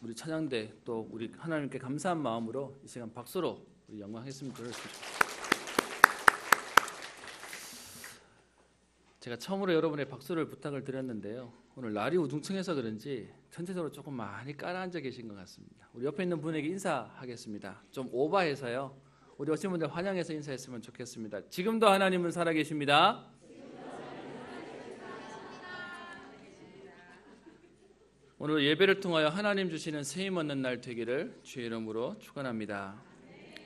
우리 찬양대 또 우리 하나님께 감사한 마음으로 이 시간 박수로 우리 영광했으면 좋겠습니다. 제가 처음으로 여러분의 박수를 부탁을 드렸는데요. 오늘 날이 우중충해서 그런지 전체적으로 조금 많이 깔아앉아 계신 것 같습니다. 우리 옆에 있는 분에게 인사하겠습니다. 좀 오버해서요. 우리 오신 분들 환영해서 인사했으면 좋겠습니다. 지금도 하나님은 살아계십니다. 오늘 예배를 통하여 하나님 주시는 세임 얻는 날 되기를 주의 이름으로 축원합니다.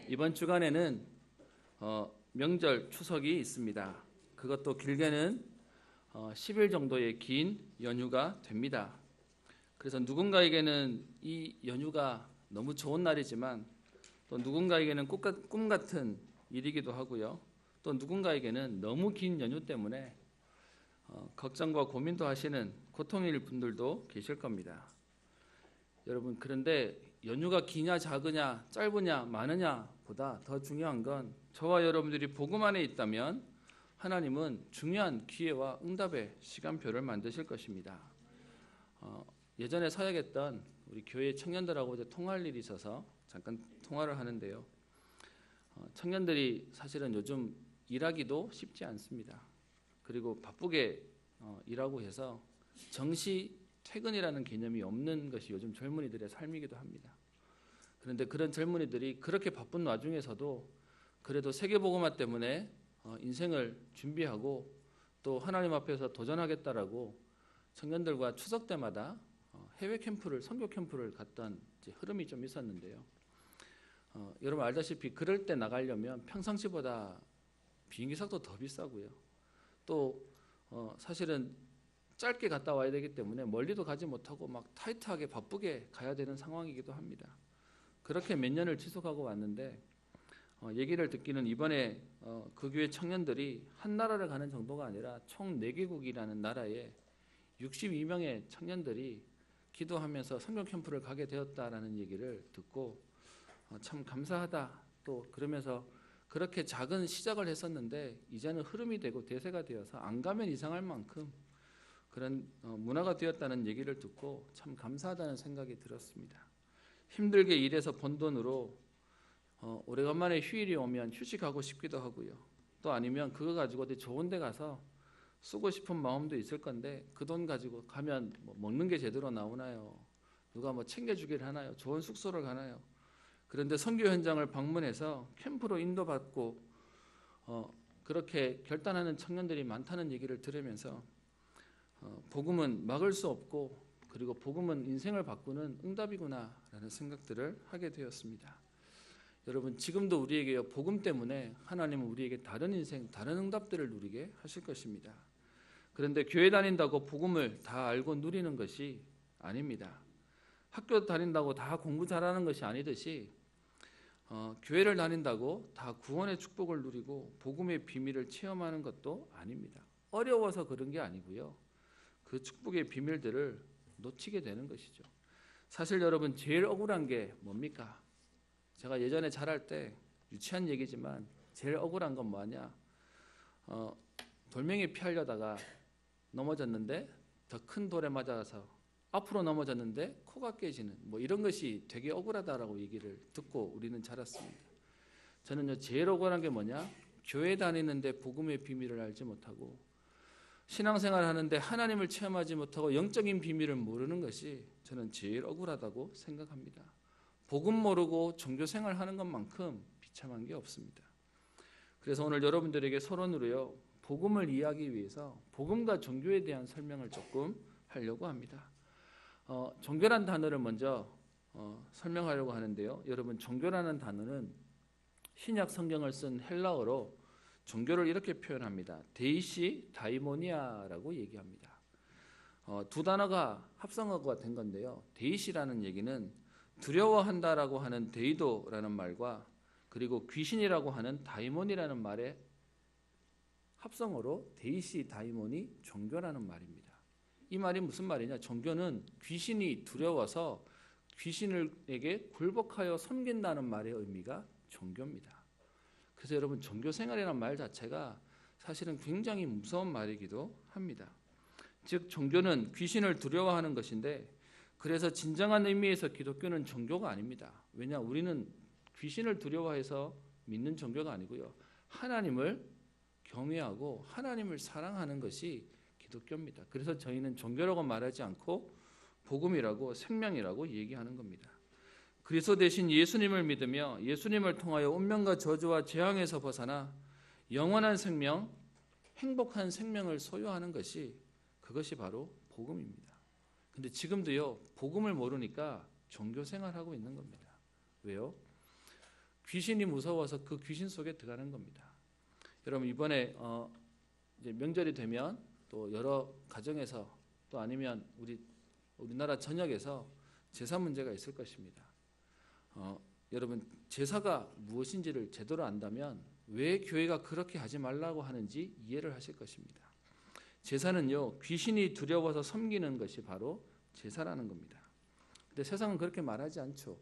이번 주간에는 명절 추석이 있습니다. 그것도 길게는 10일 정도의 긴 연휴가 됩니다. 그래서 누군가에게는 이 연휴가 너무 좋은 날이지만 또 누군가에게는 꿈 같은 일이기도 하고요. 또 누군가에게는 너무 긴 연휴 때문에 걱정과 고민도 하시는 고통일 분들도 계실 겁니다. 여러분, 그런데 연휴가 기냐 작으냐 짧으냐 많으냐 보다 더 중요한 건 저와 여러분들이 복음 안에 있다면 하나님은 중요한 기회와 응답의 시간표를 만드실 것입니다. 예전에 사역했던 우리 교회 청년들하고 이제 통화할 일이 있어서 잠깐 통화를 하는데요. 청년들이 사실은 요즘 일하기도 쉽지 않습니다. 그리고 바쁘게 일하고 해서 정시 퇴근이라는 개념이 없는 것이 요즘 젊은이들의 삶이기도 합니다. 그런데 그런 젊은이들이 그렇게 바쁜 와중에서도 그래도 세계복음화 때문에 인생을 준비하고 또 하나님 앞에서 도전하겠다라고 청년들과 추석 때마다 해외 캠프를, 선교 캠프를 갔던 흐름이 좀 있었는데요. 여러분 알다시피 그럴 때 나가려면 평상시보다 비행기석도 더 비싸고요. 또 사실은 짧게 갔다 와야 되기 때문에 멀리도 가지 못하고 막 타이트하게 바쁘게 가야 되는 상황이기도 합니다. 그렇게 몇 년을 지속하고 왔는데 얘기를 듣기는 이번에 그 교회 청년들이 한 나라를 가는 정도가 아니라 총 4개국이라는 나라에 62명의 청년들이 기도하면서 선교 캠프를 가게 되었다라는 얘기를 듣고 참 감사하다. 또 그러면서 그렇게 작은 시작을 했었는데 이제는 흐름이 되고 대세가 되어서 안 가면 이상할 만큼 그런 문화가 되었다는 얘기를 듣고 참 감사하다는 생각이 들었습니다. 힘들게 일해서 번 돈으로 오래간만에 휴일이 오면 휴식하고 싶기도 하고요. 또 아니면 그거 가지고 어디 좋은 데 가서 쓰고 싶은 마음도 있을 건데 그 돈 가지고 가면 뭐 먹는 게 제대로 나오나요? 누가 뭐 챙겨주길 하나요? 좋은 숙소를 가나요? 그런데 선교 현장을 방문해서 캠프로 인도받고 그렇게 결단하는 청년들이 많다는 얘기를 들으면서 복음은 막을 수 없고 그리고 복음은 인생을 바꾸는 응답이구나라는 생각들을 하게 되었습니다. 여러분 지금도 우리에게 복음 때문에 하나님은 우리에게 다른 인생, 다른 응답들을 누리게 하실 것입니다. 그런데 교회 다닌다고 복음을 다 알고 누리는 것이 아닙니다. 학교 다닌다고 다 공부 잘하는 것이 아니듯이 교회를 다닌다고 다 구원의 축복을 누리고 복음의 비밀을 체험하는 것도 아닙니다. 어려워서 그런 게 아니고요. 그 축복의 비밀들을 놓치게 되는 것이죠. 사실 여러분 제일 억울한 게 뭡니까? 제가 예전에 잘할 때 유치한 얘기지만 제일 억울한 건 뭐냐? 돌멩이 피하려다가 넘어졌는데 더 큰 돌에 맞아서 앞으로 넘어졌는데 코가 깨지는 뭐 이런 것이 되게 억울하다라고 얘기를 듣고 우리는 자랐습니다. 저는요 제일 억울한 게 뭐냐? 교회 다니는데 복음의 비밀을 알지 못하고 신앙생활 하는데 하나님을 체험하지 못하고 영적인 비밀을 모르는 것이 저는 제일 억울하다고 생각합니다. 복음 모르고 종교생활 하는 것만큼 비참한 게 없습니다. 그래서 오늘 여러분들에게 서론으로요 복음을 이해하기 위해서 복음과 종교에 대한 설명을 조금 하려고 합니다. 종교란 단어를 먼저 설명하려고 하는데요. 여러분 종교라는 단어는 신약 성경을 쓴 헬라어로 종교를 이렇게 표현합니다. 데이시 다이모니아라고 얘기합니다. 두 단어가 합성어가 된 건데요. 데이시라는 얘기는 두려워한다라고 하는 데이도라는 말과 그리고 귀신이라고 하는 다이몬이라는 말의 합성어로 데이시 다이모니 종교라는 말입니다. 이 말이 무슨 말이냐? 종교는 귀신이 두려워서 귀신에게 굴복하여 섬긴다는 말의 의미가 종교입니다. 그래서 여러분 종교 생활이라는 말 자체가 사실은 굉장히 무서운 말이기도 합니다. 즉 종교는 귀신을 두려워하는 것인데 그래서 진정한 의미에서 기독교는 종교가 아닙니다. 왜냐? 우리는 귀신을 두려워해서 믿는 종교가 아니고요. 하나님을 경외하고 하나님을 사랑하는 것이 기독교입니다. 그래서 저희는 종교라고 말하지 않고 복음이라고 생명이라고 얘기하는 겁니다. 그리스도 대신 예수님을 믿으며 예수님을 통하여 운명과 저주와 재앙에서 벗어나 영원한 생명, 행복한 생명을 소유하는 것이 그것이 바로 복음입니다. 근데 지금도요, 복음을 모르니까 종교 생활하고 있는 겁니다. 왜요? 귀신이 무서워서 그 귀신 속에 들어가는 겁니다. 여러분 이번에 이제 명절이 되면 또 여러 가정에서 또 아니면 우리나라 전역에서 제사 문제가 있을 것입니다. 여러분 제사가 무엇인지를 제대로 안다면 왜 교회가 그렇게 하지 말라고 하는지 이해를 하실 것입니다. 제사는요, 귀신이 두려워서 섬기는 것이 바로 제사라는 겁니다. 근데 세상은 그렇게 말하지 않죠.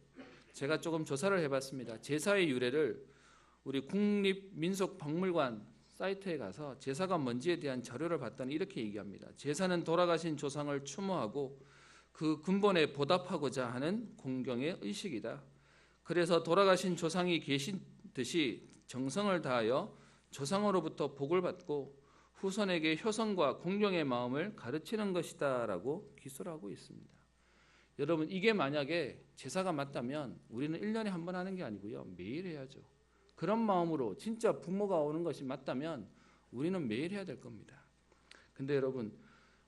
제가 조금 조사를 해봤습니다. 제사의 유래를 우리 국립민속박물관 사이트에 가서 제사가 뭔지에 대한 자료를 봤더니 이렇게 얘기합니다. 제사는 돌아가신 조상을 추모하고 그 근본에 보답하고자 하는 공경의 의식이다. 그래서 돌아가신 조상이 계신 듯이 정성을 다하여 조상으로부터 복을 받고 후손에게 효성과 공경의 마음을 가르치는 것이다 라고 기술하고 있습니다. 여러분 이게 만약에 제사가 맞다면 우리는 1년에 한 번 하는 게 아니고요. 매일 해야죠. 그런 마음으로 진짜 부모가 오는 것이 맞다면 우리는 매일 해야 될 겁니다. 근데 여러분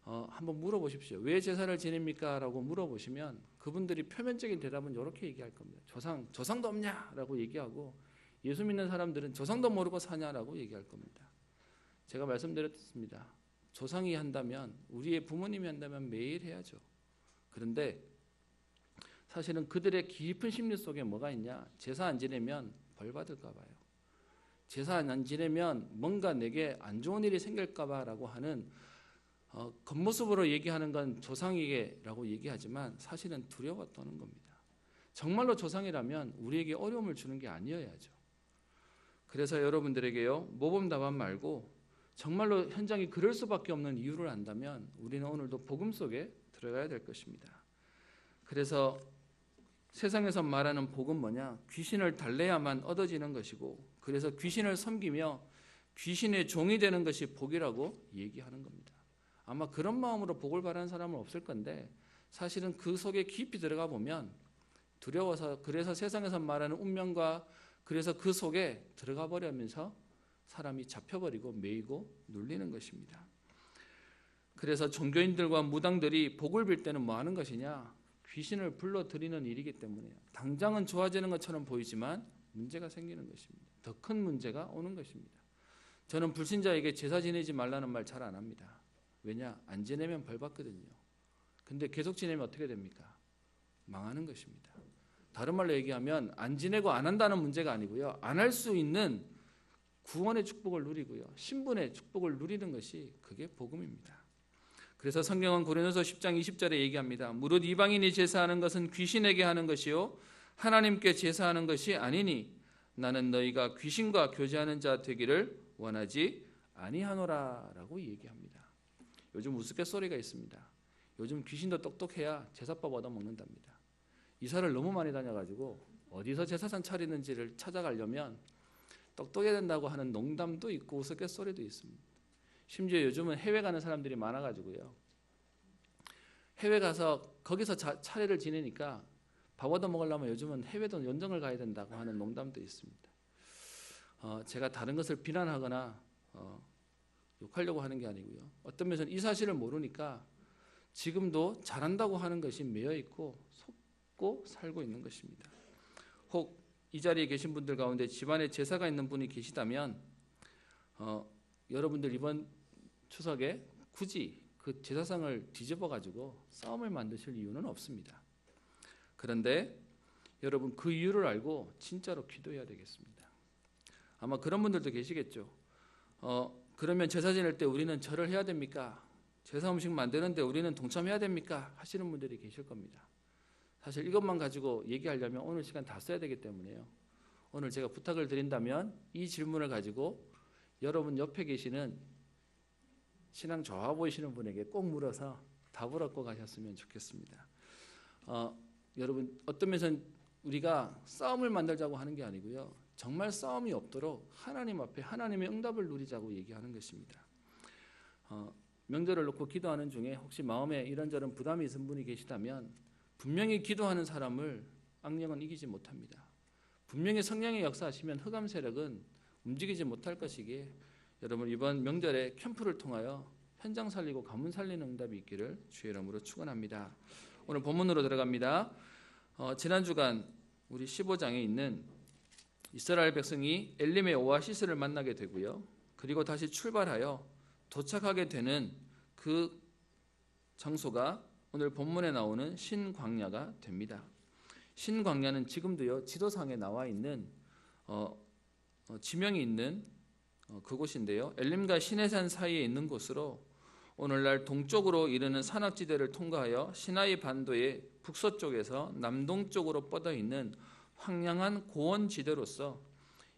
한번 물어보십시오. 왜 제사를 지냅니까? 라고 물어보시면 그분들이 표면적인 대답은 이렇게 얘기할 겁니다. 조상도 없냐? 라고 얘기하고 예수 믿는 사람들은 조상도 모르고 사냐라고 얘기할 겁니다. 제가 말씀드렸습니다. 조상이 한다면 우리의 부모님이 한다면 매일 해야죠. 그런데 사실은 그들의 깊은 심리 속에 뭐가 있냐? 제사 안 지내면 벌 받을까 봐요. 제사 안 지내면 뭔가 내게 안 좋은 일이 생길까 봐라고 하는 겉모습으로 얘기하는 건 조상에게라고 얘기하지만 사실은 두려워 떠는 겁니다. 정말로 조상이라면 우리에게 어려움을 주는 게 아니어야죠. 그래서 여러분들에게요, 모범답안 말고 정말로 현장이 그럴 수밖에 없는 이유를 안다면 우리는 오늘도 복음 속에 들어가야 될 것입니다. 그래서 세상에서 말하는 복은 뭐냐? 귀신을 달래야만 얻어지는 것이고 그래서 귀신을 섬기며 귀신의 종이 되는 것이 복이라고 얘기하는 겁니다. 아마 그런 마음으로 복을 바라는 사람은 없을 건데 사실은 그 속에 깊이 들어가 보면 두려워서 그래서 세상에서 말하는 운명과 그래서 그 속에 들어가 버리면서 사람이 잡혀버리고 매이고 눌리는 것입니다. 그래서 종교인들과 무당들이 복을 빌 때는 뭐 하는 것이냐? 귀신을 불러들이는 일이기 때문에요. 당장은 좋아지는 것처럼 보이지만 문제가 생기는 것입니다. 더 큰 문제가 오는 것입니다. 저는 불신자에게 제사 지내지 말라는 말 잘 안 합니다. 왜냐? 안 지내면 벌 받거든요. 근데 계속 지내면 어떻게 됩니까? 망하는 것입니다. 다른 말로 얘기하면 안 지내고 안 한다는 문제가 아니고요. 안 할 수 있는 구원의 축복을 누리고요. 신분의 축복을 누리는 것이 그게 복음입니다. 그래서 성경은 고린도서 10장 20절에 얘기합니다. 무릇 이방인이 제사하는 것은 귀신에게 하는 것이요 하나님께 제사하는 것이 아니니 나는 너희가 귀신과 교제하는 자 되기를 원하지 아니하노라라고 얘기합니다. 요즘 우스갯소리가 있습니다. 요즘 귀신도 똑똑해야 제사밥 얻어먹는답니다. 이사를 너무 많이 다녀가지고 어디서 제사상 차리는지를 찾아가려면 똑똑해야 된다고 하는 농담도 있고 우스갯소리도 있습니다. 심지어 요즘은 해외 가는 사람들이 많아가지고요. 해외 가서 거기서 차례를 지내니까 밥 얻어 먹으려면 요즘은 해외도 연정을 가야 된다고 하는 농담도 있습니다. 제가 다른 것을 비난하거나 욕하려고 하는 게 아니고요. 어떤 면에서는 이 사실을 모르니까 지금도 잘한다고 하는 것이 매여있고 속고 살고 있는 것입니다. 혹 이 자리에 계신 분들 가운데 집안에 제사가 있는 분이 계시다면 여러분들 이번 추석에 굳이 그 제사상을 뒤집어가지고 싸움을 만드실 이유는 없습니다. 그런데 여러분 그 이유를 알고 진짜로 기도해야 되겠습니다. 아마 그런 분들도 계시겠죠. 그러면 제사 지낼 때 우리는 절을 해야 됩니까? 제사 음식 만드는데 우리는 동참해야 됩니까? 하시는 분들이 계실 겁니다. 사실 이것만 가지고 얘기하려면 오늘 시간 다 써야 되기 때문에요. 오늘 제가 부탁을 드린다면 이 질문을 가지고 여러분 옆에 계시는 신앙 좋아 보이시는 분에게 꼭 물어서 답을 얻고 가셨으면 좋겠습니다. 여러분 어떤 면에서는 우리가 싸움을 만들자고 하는 게 아니고요. 정말 싸움이 없도록 하나님 앞에 하나님의 응답을 누리자고 얘기하는 것입니다. 명절을 놓고 기도하는 중에 혹시 마음에 이런저런 부담이 있는 분이 계시다면 분명히 기도하는 사람을 악령은 이기지 못합니다. 분명히 성령의 역사하시면 흑암 세력은 움직이지 못할 것이기에 여러분 이번 명절에 캠프를 통하여 현장 살리고 가문 살리는 응답이 있기를 주의 이름으로 축원합니다. 오늘 본문으로 들어갑니다. 지난 주간 우리 15장에 있는 이스라엘 백성이 엘림의 오아시스를 만나게 되고요. 그리고 다시 출발하여 도착하게 되는 그 장소가 오늘 본문에 나오는 신광야가 됩니다. 신광야는 지금도요 지도상에 나와 있는 지명이 있는 그곳인데요. 엘림과 시내산 사이에 있는 곳으로 오늘날 동쪽으로 이르는 산악지대를 통과하여 시나이 반도의 북서쪽에서 남동쪽으로 뻗어 있는 황량한 고원지대로서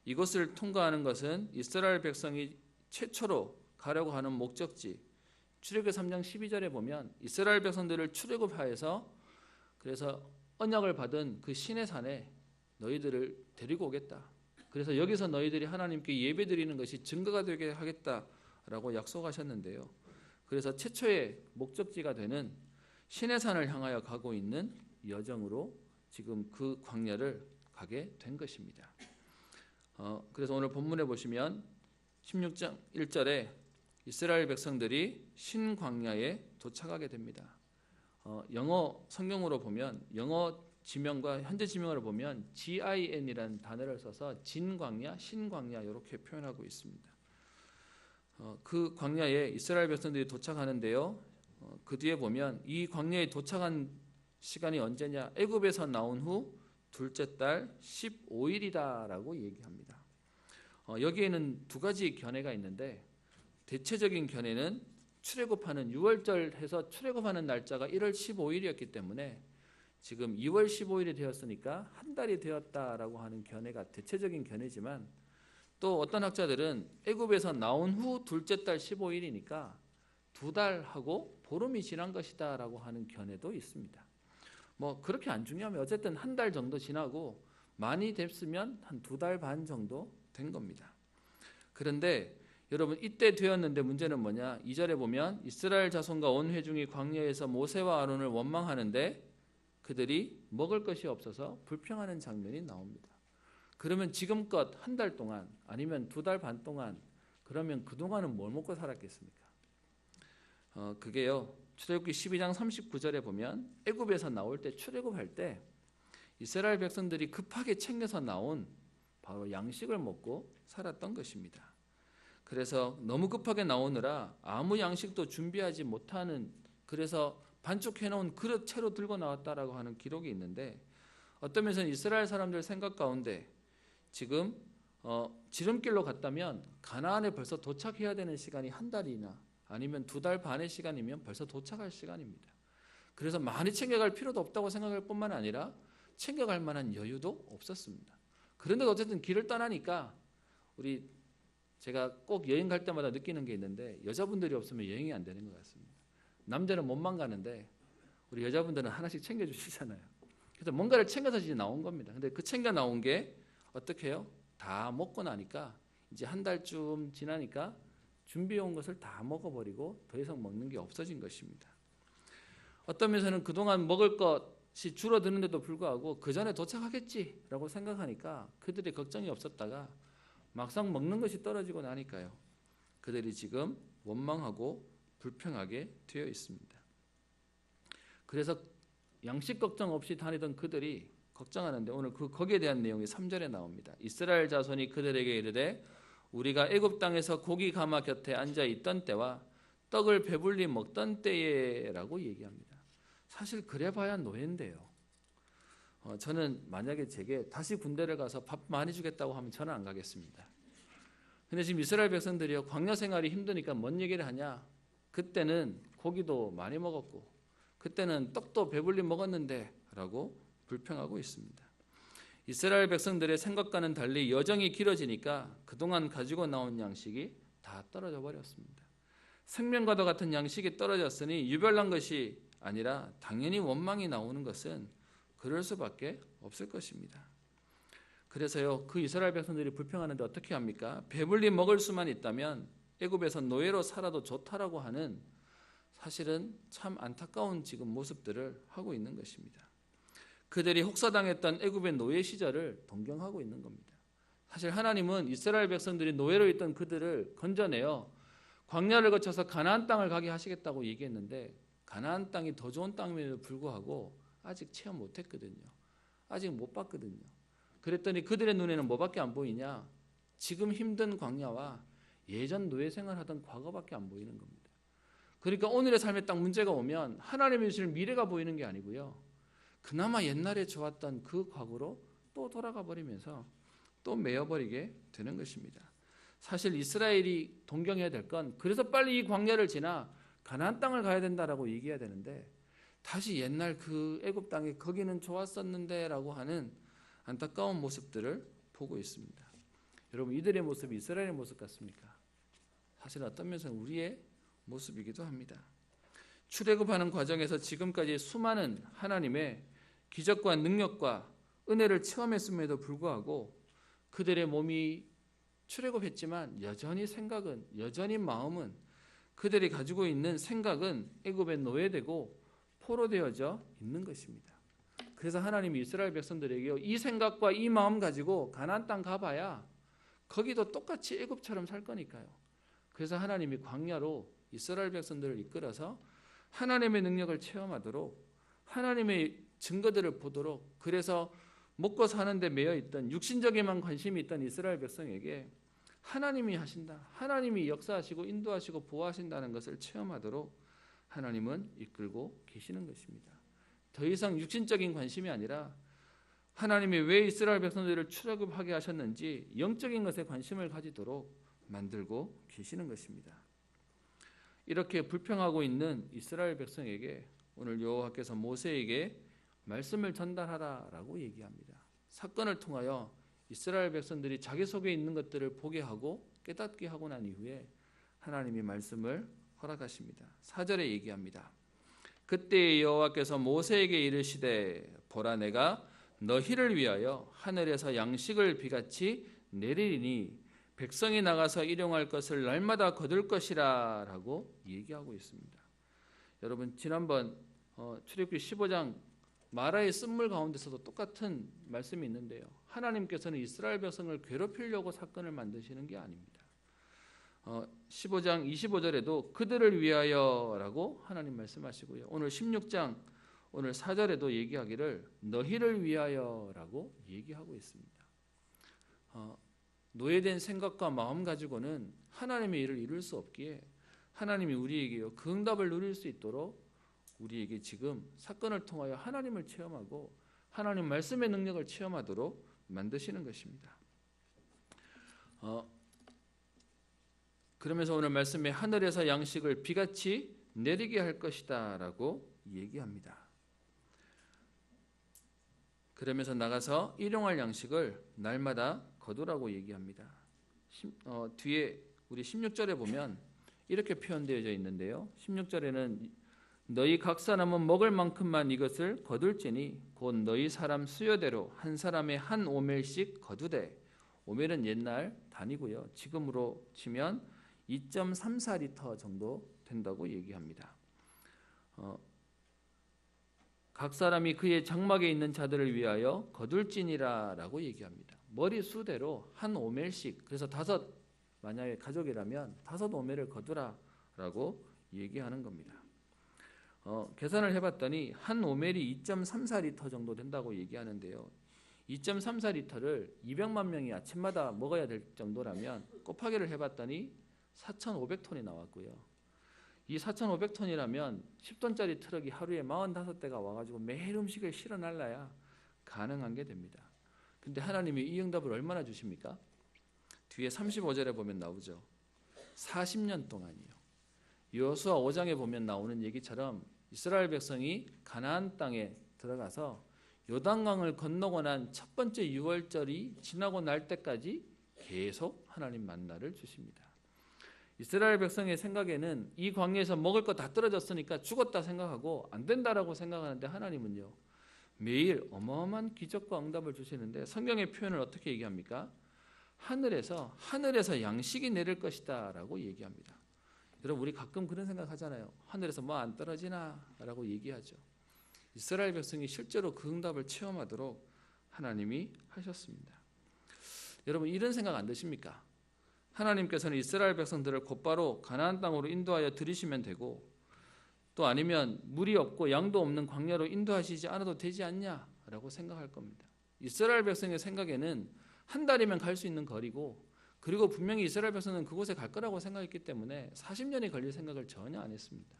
이곳을 통과하는 것은 이스라엘 백성이 최초로 가려고 하는 목적지. 출애굽기 3장 12절에 보면 이스라엘 백성들을 출애굽하여서 그래서 언약을 받은 그 시내산에 너희들을 데리고 오겠다. 그래서 여기서 너희들이 하나님께 예배드리는 것이 증거가 되게 하겠다라고 약속하셨는데요. 그래서 최초의 목적지가 되는 시내산을 향하여 가고 있는 여정으로 지금 그 광야를 가게 된 것입니다. 그래서 오늘 본문에 보시면 16장 1절에 이스라엘 백성들이 신광야에 도착하게 됩니다. 영어 성경으로 보면 영어 지명과 현재 지명으로 보면 GIN이라는 단어를 써서 진광야, 신광야 이렇게 표현하고 있습니다. 그 광야에 이스라엘 백성들이 도착하는데요. 그 뒤에 보면 이 광야에 도착한 시간이 언제냐? 애굽에서 나온 후 둘째 달 15일이다라고 얘기합니다. 여기에는 두 가지 견해가 있는데 대체적인 견해는 출애굽하는 6월절 해서 출애굽하는 날짜가 1월 15일이었기 때문에 지금 2월 15일이 되었으니까 한 달이 되었다라고 하는 견해가 대체적인 견해지만 또 어떤 학자들은 애굽에서 나온 후 둘째 달 15일이니까 두 달하고 보름이 지난 것이다라고 하는 견해도 있습니다. 뭐 그렇게 안 중요하면 어쨌든 한 달 정도 지나고 많이 됐으면 한 두 달 반 정도 된 겁니다. 그런데 여러분 이때 되었는데 문제는 뭐냐? 2절에 보면 이스라엘 자손과 온 회중이 광야에서 모세와 아론을 원망하는데 그들이 먹을 것이 없어서 불평하는 장면이 나옵니다. 그러면 지금껏 한 달 동안 아니면 두 달 반 동안 그러면 그동안은 뭘 먹고 살았겠습니까? 그게요. 출애굽기 12장 39절에 보면 애굽에서 나올 때 출애굽할 때 이스라엘 백성들이 급하게 챙겨서 나온 바로 양식을 먹고 살았던 것입니다. 그래서 너무 급하게 나오느라 아무 양식도 준비하지 못하는 그래서 반죽해놓은 그릇 채로 들고 나왔다라고 하는 기록이 있는데 어떤 면에서는 이스라엘 사람들 생각 가운데 지금 지름길로 갔다면 가나안에 벌써 도착해야 되는 시간이 한 달이나 아니면 두 달 반의 시간이면 벌써 도착할 시간입니다. 그래서 많이 챙겨갈 필요도 없다고 생각할 뿐만 아니라 챙겨갈 만한 여유도 없었습니다. 그런데 어쨌든 길을 떠나니까 제가 꼭 여행 갈 때마다 느끼는 게 있는데 여자분들이 없으면 여행이 안 되는 것 같습니다. 남자는 몸만 가는데 우리 여자분들은 하나씩 챙겨주시잖아요. 그래서 뭔가를 챙겨서 이제 나온 겁니다. 근데 그 챙겨 나온 게 어떻게 해요? 다 먹고 나니까 이제 한 달쯤 지나니까 준비해온 것을 다 먹어버리고 더 이상 먹는 게 없어진 것입니다. 어떤 면에서는 그동안 먹을 것이 줄어드는데도 불구하고 그 전에 도착하겠지라고 생각하니까 그들이 걱정이 없었다가 막상 먹는 것이 떨어지고 나니까요. 그들이 지금 원망하고 불평하게 되어 있습니다. 그래서 양식 걱정 없이 다니던 그들이 걱정하는데 오늘 거기에 대한 내용이 3절에 나옵니다. 이스라엘 자손이 그들에게 이르되 우리가 애굽 땅에서 고기 가마 곁에 앉아 있던 때와 떡을 배불리 먹던 때에라고 얘기합니다. 사실 그래봐야 노예인데요. 저는 만약에 제게 다시 군대를 가서 밥 많이 주겠다고 하면 저는 안 가겠습니다. 근데 지금 이스라엘 백성들이요 광야 생활이 힘드니까 뭔 얘기를 하냐? 그때는 고기도 많이 먹었고 그때는 떡도 배불리 먹었는데라고 불평하고 있습니다. 이스라엘 백성들의 생각과는 달리 여정이 길어지니까 그동안 가지고 나온 양식이 다 떨어져 버렸습니다. 생명과도 같은 양식이 떨어졌으니 유별난 것이 아니라 당연히 원망이 나오는 것은 그럴 수밖에 없을 것입니다. 그래서요, 그 이스라엘 백성들이 불평하는데 어떻게 합니까? 배불리 먹을 수만 있다면 애굽에서 노예로 살아도 좋다라고 하는, 사실은 참 안타까운 지금 모습들을 하고 있는 것입니다. 그들이 혹사당했던 애굽의 노예 시절을 동경하고 있는 겁니다. 사실 하나님은 이스라엘 백성들이 노예로 있던 그들을 건져내어 광야를 거쳐서 가나안 땅을 가게 하시겠다고 얘기했는데, 가나안 땅이 더 좋은 땅임에도 불구하고 아직 체험 못했거든요. 아직 못 봤거든요. 그랬더니 그들의 눈에는 뭐밖에 안 보이냐? 지금 힘든 광야와 예전 노예 생활하던 과거밖에 안 보이는 겁니다. 그러니까 오늘의 삶에 딱 문제가 오면 하나님이 주실 미래가 보이는 게 아니고요, 그나마 옛날에 좋았던 그 과거로 또 돌아가 버리면서 또 메어버리게 되는 것입니다. 사실 이스라엘이 동경해야 될 건, 그래서 빨리 이 광야를 지나 가나안 땅을 가야 된다라고 얘기해야 되는데, 다시 옛날 그 애굽 땅에 거기는 좋았었는데라고 하는 안타까운 모습들을 보고 있습니다. 여러분, 이들의 모습이 이스라엘의 모습 같습니까? 사실 어떤 면에서는 우리의 모습이기도 합니다. 출애굽하는 과정에서 지금까지 수많은 하나님의 기적과 능력과 은혜를 체험했음에도 불구하고 그들의 몸이 출애굽했지만 여전히 생각은, 여전히 마음은, 그들이 가지고 있는 생각은 애굽에 노예되고 포로되어져 있는 것입니다. 그래서 하나님이 이스라엘 백성들에게 이 생각과 이 마음 가지고 가나안 땅 가봐야 거기도 똑같이 애굽처럼 살 거니까요. 그래서 하나님이 광야로 이스라엘 백성들을 이끌어서 하나님의 능력을 체험하도록, 하나님의 증거들을 보도록, 그래서 먹고 사는 데 매여 있던 육신적에만 관심이 있던 이스라엘 백성에게 하나님이 하신다, 하나님이 역사하시고 인도하시고 보호하신다는 것을 체험하도록 하나님은 이끌고 계시는 것입니다. 더 이상 육신적인 관심이 아니라 하나님이 왜 이스라엘 백성들을 출애굽하게 하셨는지 영적인 것에 관심을 가지도록 만들고 계시는 것입니다. 이렇게 불평하고 있는 이스라엘 백성에게 오늘 여호와께서 모세에게 말씀을 전달하라라고 얘기합니다. 사건을 통하여 이스라엘 백성들이 자기 속에 있는 것들을 보게 하고 깨닫게 하고 난 이후에 하나님이 말씀을 허락하십니다. 4절에 얘기합니다. 그때 여호와께서 모세에게 이르시되 보라, 내가 너희를 위하여 하늘에서 양식을 비같이 내리리니 백성이 나가서 일용할 것을 날마다 거둘 것이라 라고 얘기하고 있습니다. 여러분, 지난번 출애굽기 15장 마라의 쓴물 가운데서도 똑같은 말씀이 있는데요, 하나님께서는 이스라엘 백성을 괴롭히려고 사건을 만드시는 게 아닙니다. 15장 25절에도 그들을 위하여라고 하나님 말씀하시고요, 오늘 16장 오늘 4절에도 얘기하기를 너희를 위하여라고 얘기하고 있습니다. 노예된 생각과 마음 가지고는 하나님의 일을 이룰 수 없기에 하나님이 우리에게요, 그 응답을 누릴 수 있도록 우리에게 지금 사건을 통하여 하나님을 체험하고 하나님 말씀의 능력을 체험하도록 만드시는 것입니다. 그러면서 오늘 말씀에 하늘에서 양식을 비같이 내리게 할 것이다 라고 얘기합니다. 그러면서 나가서 일용할 양식을 날마다 거두라고 얘기합니다. 뒤에 우리 16절에 보면 이렇게 표현되어져 있는데요, 16절에는 너희 각 사람은 먹을 만큼만 이것을 거둘지니 곧 너희 사람 수요대로 한 사람의 한 오멜씩 거두되, 오멜은 옛날 단위고요, 지금으로 치면 2.34리터 정도 된다고 얘기합니다. 각 사람이 그의 장막에 있는 자들을 위하여 거둘지니라 라고 얘기합니다. 머리 수대로 한 오멜씩, 그래서 만약에 가족이라면 5오멜을 거두라 라고 얘기하는 겁니다. 계산을 해봤더니 한 오멜이 2.34리터 정도 된다고 얘기하는데요, 2.34리터를 200만 명이 아침마다 먹어야 될 정도라면 곱하기를 해봤더니 4,500톤이 나왔고요, 이 4,500톤이라면 10톤짜리 트럭이 하루에 45대가 와가지고 매일 음식을 실어 날라야 가능한 게 됩니다. 근데 하나님이 이 응답을 얼마나 주십니까? 뒤에 35절에 보면 나오죠. 40년 동안이요. 여호수아 5장에 보면 나오는 얘기처럼 이스라엘 백성이 가나안 땅에 들어가서 요단강을 건너고 난 첫 번째 6월절이 지나고 날 때까지 계속 하나님 만나를 주십니다. 이스라엘 백성의 생각에는 이 광야에서 먹을 거 다 떨어졌으니까 죽었다 생각하고 안 된다라고 생각하는데 하나님은요 매일 어마어마한 기적과 응답을 주시는데 성경의 표현을 어떻게 얘기합니까? 하늘에서 양식이 내릴 것이다 라고 얘기합니다. 여러분 우리 가끔 그런 생각하잖아요. 하늘에서 뭐 안 떨어지나 라고 얘기하죠. 이스라엘 백성이 실제로 그 응답을 체험하도록 하나님이 하셨습니다. 여러분 이런 생각 안 드십니까? 하나님께서는 이스라엘 백성들을 곧바로 가나안 땅으로 인도하여 들이시면 되고 또 아니면 물이 없고 양도 없는 광야로 인도하시지 않아도 되지 않냐라고 생각할 겁니다. 이스라엘 백성의 생각에는 한 달이면 갈 수 있는 거리고 그리고 분명히 이스라엘 백성은 그곳에 갈 거라고 생각했기 때문에 40년이 걸릴 생각을 전혀 안 했습니다.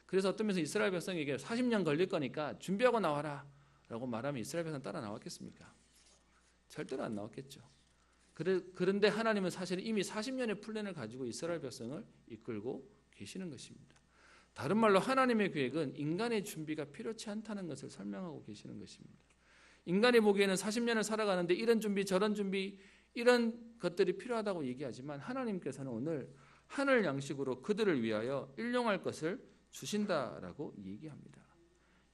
그래서 어떤 면에서 이스라엘 백성에게 40년 걸릴 거니까 준비하고 나와라 라고 말하면 이스라엘 백성은 따라 나왔겠습니까? 절대로 안 나왔겠죠. 그런데 하나님은 사실 이미 40년의 플랜을 가지고 이스라엘 백성을 이끌고 계시는 것입니다. 다른 말로 하나님의 계획은 인간의 준비가 필요치 않다는 것을 설명하고 계시는 것입니다. 인간이 보기에는 40년을 살아가는데 이런 준비 저런 준비 이런 것들이 필요하다고 얘기하지만 하나님께서는 오늘 하늘 양식으로 그들을 위하여 일용할 것을 주신다라고 얘기합니다.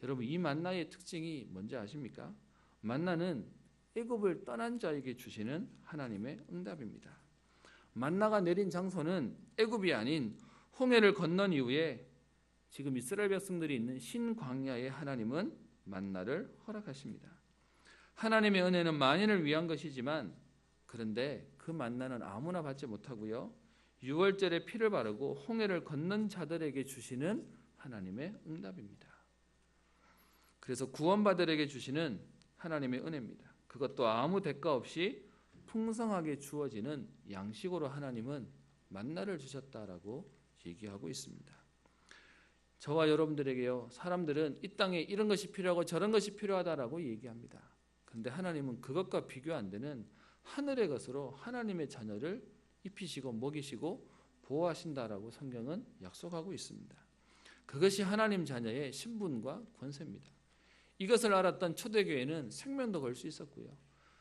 여러분 이 만나의 특징이 뭔지 아십니까? 만나는 애굽을 떠난 자에게 주시는 하나님의 응답입니다. 만나가 내린 장소는 애굽이 아닌 홍해를 건넌 이후에 지금 이스라엘 백성들이 있는 신광야에 하나님은 만나를 허락하십니다. 하나님의 은혜는 만인을 위한 것이지만 그런데 그 만나는 아무나 받지 못하고요. 유월절에 피를 바르고 홍해를 건넌 자들에게 주시는 하나님의 응답입니다. 그래서 구원받으에게 주시는 하나님의 은혜입니다. 그것도 아무 대가 없이 풍성하게 주어지는 양식으로 하나님은 만나를 주셨다라고 얘기하고 있습니다. 저와 여러분들에게요. 사람들은 이 땅에 이런 것이 필요하고 저런 것이 필요하다라고 얘기합니다. 그런데 하나님은 그것과 비교 안 되는 하늘의 것으로 하나님의 자녀를 입히시고 먹이시고 보호하신다라고 성경은 약속하고 있습니다. 그것이 하나님 자녀의 신분과 권세입니다. 이것을 알았던 초대교회는 생명도 걸 수 있었고요.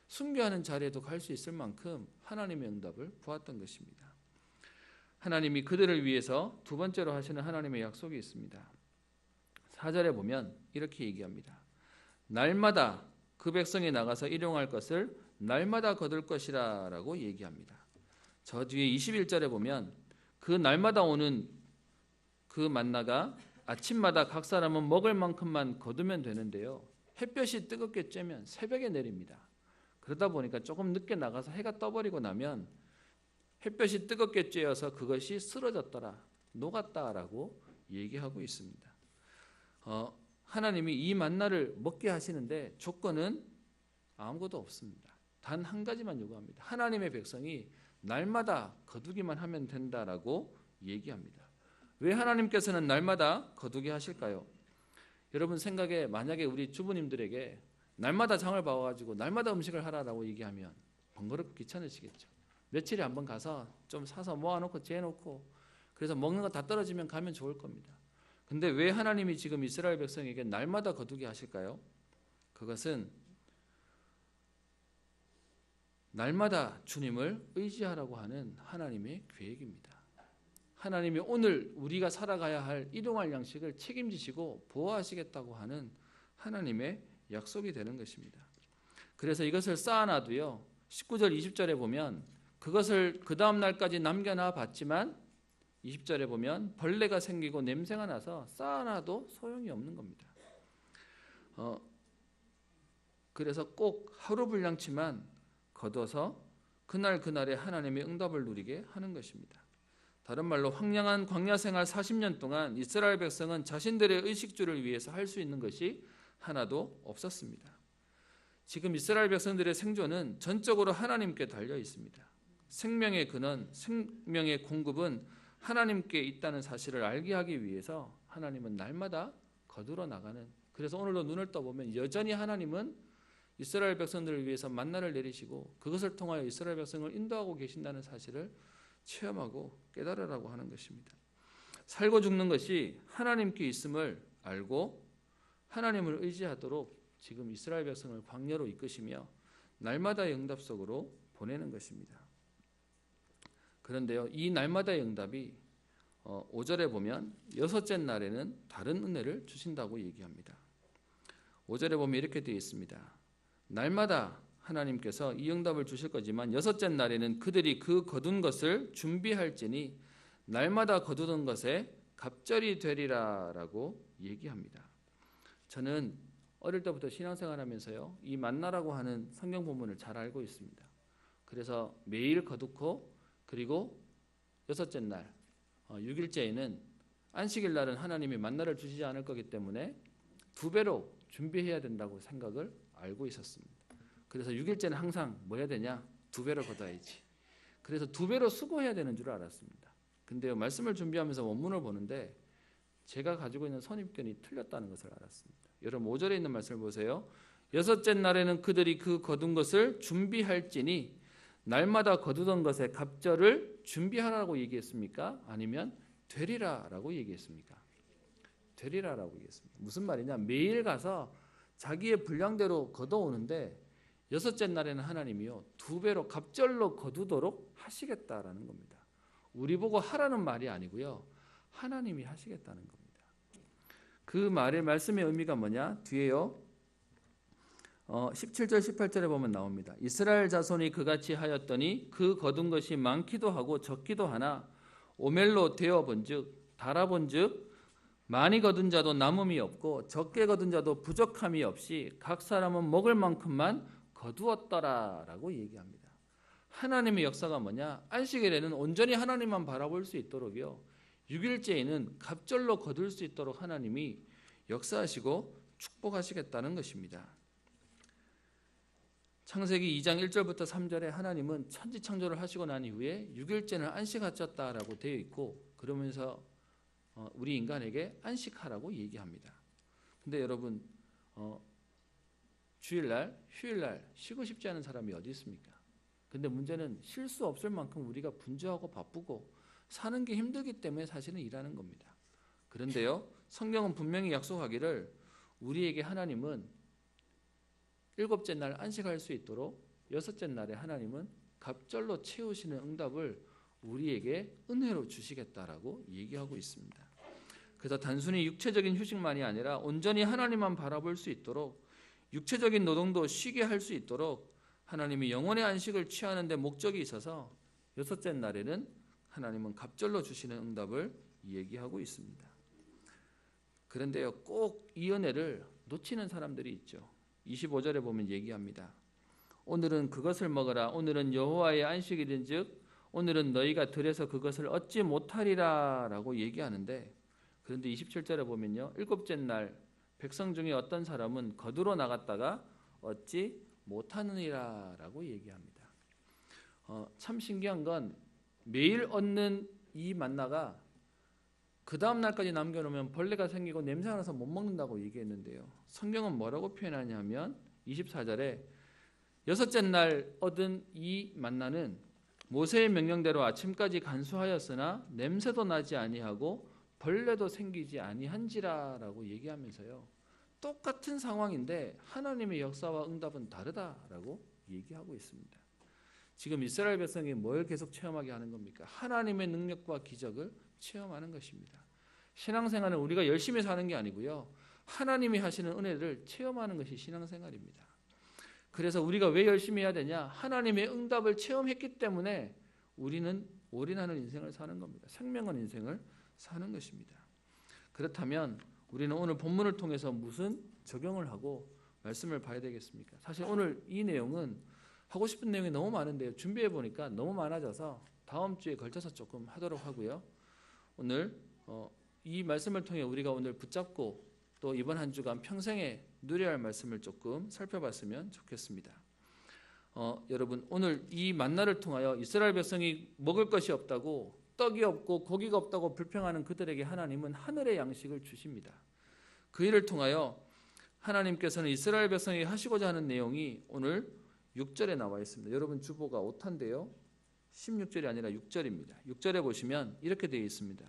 순교하는 자리에도 갈 수 있을 만큼 하나님의 응답을 보았던 것입니다. 하나님이 그들을 위해서 두 번째로 하시는 하나님의 약속이 있습니다. 4절에 보면 이렇게 얘기합니다. 날마다 그 백성이 나가서 일용할 것을 날마다 거둘 것이라 라고 얘기합니다. 저 뒤에 21절에 보면 그 날마다 오는 그 만나가 아침마다 각 사람은 먹을 만큼만 거두면 되는데요. 햇볕이 뜨겁게 쬐면 새벽에 내립니다. 그러다 보니까 조금 늦게 나가서 해가 떠버리고 나면 햇볕이 뜨겁게 쬐어서 그것이 쓰러졌더라, 녹았다라고 얘기하고 있습니다. 하나님이 이 만나를 먹게 하시는데 조건은 아무것도 없습니다. 단 한 가지만 요구합니다. 하나님의 백성이 날마다 거두기만 하면 된다라고 얘기합니다. 왜 하나님께서는 날마다 거두게 하실까요? 여러분 생각에 만약에 우리 주부님들에게 날마다 장을 봐가지고 날마다 음식을 하라라고 얘기하면 번거롭고 귀찮으시겠죠. 며칠에 한번 가서 좀 사서 모아놓고 재놓고 그래서 먹는 거 다 떨어지면 가면 좋을 겁니다. 근데 왜 하나님이 지금 이스라엘 백성에게 날마다 거두게 하실까요? 그것은 날마다 주님을 의지하라고 하는 하나님의 계획입니다. 하나님이 오늘 우리가 살아가야 할 일용할 양식을 책임지시고 보호하시겠다고 하는 하나님의 약속이 되는 것입니다. 그래서 이것을 쌓아놔도요. 19절 20절에 보면 그것을 그 다음 날까지 남겨놔 봤지만 20절에 보면 벌레가 생기고 냄새가 나서 쌓아놔도 소용이 없는 겁니다. 그래서 꼭 하루 분량치만 거둬서 그날그날의 하나님의 응답을 누리게 하는 것입니다. 다른 말로 황량한 광야 생활 40년 동안 이스라엘 백성은 자신들의 의식주를 위해서 할 수 있는 것이 하나도 없었습니다. 지금 이스라엘 백성들의 생존은 전적으로 하나님께 달려 있습니다. 생명의 근원, 생명의 공급은 하나님께 있다는 사실을 알게 하기 위해서 하나님은 날마다 거두러 나가는, 그래서 오늘도 눈을 떠보면 여전히 하나님은 이스라엘 백성들을 위해서 만나를 내리시고 그것을 통하여 이스라엘 백성을 인도하고 계신다는 사실을 체험하고 깨달으라고 하는 것입니다. 살고 죽는 것이 하나님께 있음을 알고 하나님을 의지하도록 지금 이스라엘 백성을 광야로 이끄시며 날마다의 응답 속으로 보내는 것입니다. 그런데요, 이 날마다의 응답이 5절에 보면 여섯째 날에는 다른 은혜를 주신다고 얘기합니다. 5절에 보면 이렇게 되어 있습니다. 날마다 하나님께서 이 응답을 주실 거지만 여섯째 날에는 그들이 그 거둔 것을 준비할지니 날마다 거두던 것에 갑절이 되리라 라고 얘기합니다. 저는 어릴 때부터 신앙생활하면서요, 이 만나라고 하는 성경 본문을 잘 알고 있습니다. 그래서 매일 거두고 그리고 여섯째 날 6일째에는 안식일 날은 하나님이 만나를 주시지 않을 거기 때문에 2배로 준비해야 된다고 생각을 알고 있었습니다. 그래서 6일째는 항상 뭐 해야 되냐? 2배로 거둬야지. 그래서 2배로 수고해야 되는 줄 알았습니다. 근데요, 말씀을 준비하면서 원문을 보는데 제가 가지고 있는 선입견이 틀렸다는 것을 알았습니다. 여러분 5절에 있는 말씀을 보세요. 여섯째 날에는 그들이 그 거둔 것을 준비할지니 날마다 거두던 것에 갑절을 준비하라고 얘기했습니까? 아니면 되리라라고 얘기했습니까? 되리라라고 얘기했습니다. 무슨 말이냐? 매일 가서 자기의 분량대로 거둬오는데 여섯째 날에는 하나님이요 2배로 갑절로 거두도록 하시겠다라는 겁니다. 우리 보고 하라는 말이 아니고요, 하나님이 하시겠다는 겁니다. 그 말의 말씀의 의미가 뭐냐? 뒤에요 17절 18절에 보면 나옵니다. 이스라엘 자손이 그같이 하였더니 그 거둔 것이 많기도 하고 적기도 하나 오멜로 되어본즉 달아본즉 많이 거둔 자도 남음이 없고 적게 거둔 자도 부족함이 없이 각 사람은 먹을 만큼만 거두었더라라고 얘기합니다. 하나님의 역사가 뭐냐? 안식일에는 온전히 하나님만 바라볼 수 있도록요, 6일째에는 갑절로 거둘 수 있도록 하나님이 역사하시고 축복하시겠다는 것입니다. 창세기 2장 1절부터 3절에 하나님은 천지창조를 하시고 난 이후에 6일째는 안식하셨다라고 되어 있고, 그러면서 우리 인간에게 안식하라고 얘기합니다. 근데 여러분 주일날, 휴일날 쉬고 싶지 않은 사람이 어디 있습니까? 근데 문제는 쉴 수 없을 만큼 우리가 분주하고 바쁘고 사는 게 힘들기 때문에 사실은 일하는 겁니다. 그런데요, 성경은 분명히 약속하기를 우리에게 하나님은 7째 날 안식할 수 있도록 6째 날에 하나님은 갑절로 채우시는 응답을 우리에게 은혜로 주시겠다라고 얘기하고 있습니다. 그래서 단순히 육체적인 휴식만이 아니라 온전히 하나님만 바라볼 수 있도록 육체적인 노동도 쉬게 할 수 있도록 하나님이 영혼의 안식을 취하는 데 목적이 있어서 6째 날에는 하나님은 갑절로 주시는 응답을 얘기하고 있습니다. 그런데요, 꼭 이 은혜를 놓치는 사람들이 있죠. 25절에 보면 얘기합니다. 오늘은 그것을 먹어라. 오늘은 여호와의 안식일인즉 오늘은 너희가 들에서 그것을 얻지 못하리라 라고 얘기하는데, 그런데 27절에 보면요, 7째 날 백성 중에 어떤 사람은 거두러 나갔다가 얻지 못하느니라 라고 얘기합니다. 참 신기한 건 매일 얻는 이 만나가 그 다음 날까지 남겨놓으면 벌레가 생기고 냄새가 나서 못 먹는다고 얘기했는데요, 성경은 뭐라고 표현하냐면 24절에 6째 날 얻은 이 만나는 모세의 명령대로 아침까지 간수하였으나 냄새도 나지 아니하고 벌레도 생기지 아니한지라 라고 얘기하면서요, 똑같은 상황인데 하나님의 역사와 응답은 다르다라고 얘기하고 있습니다. 지금 이스라엘 백성이 뭘 계속 체험하게 하는 겁니까? 하나님의 능력과 기적을 체험하는 것입니다. 신앙생활은 우리가 열심히 사는 게 아니고요, 하나님이 하시는 은혜를 체험하는 것이 신앙생활입니다. 그래서 우리가 왜 열심히 해야 되냐? 하나님의 응답을 체험했기 때문에 우리는 올인하는 인생을 사는 겁니다. 생명은 인생을 사는 것입니다. 그렇다면 우리는 오늘 본문을 통해서 무슨 적용을 하고 말씀을 봐야 되겠습니까? 사실 오늘 이 내용은 하고 싶은 내용이 너무 많은데요, 준비해 보니까 너무 많아져서 다음 주에 걸쳐서 조금 하도록 하고요. 오늘 이 말씀을 통해 우리가 오늘 붙잡고 또 이번 한 주간 평생에 누려야 할 말씀을 조금 살펴봤으면 좋겠습니다. 여러분, 오늘 이 만나를 통하여 이스라엘 백성이 먹을 것이 없다고, 떡이 없고 고기가 없다고 불평하는 그들에게 하나님은 하늘의 양식을 주십니다. 그 일을 통하여 하나님께서는 이스라엘 백성이 하시고자 하는 내용이 오늘 6절에 나와 있습니다. 여러분 주보가 오탄데요, 16절이 아니라 6절입니다. 6절에 보시면 이렇게 되어 있습니다.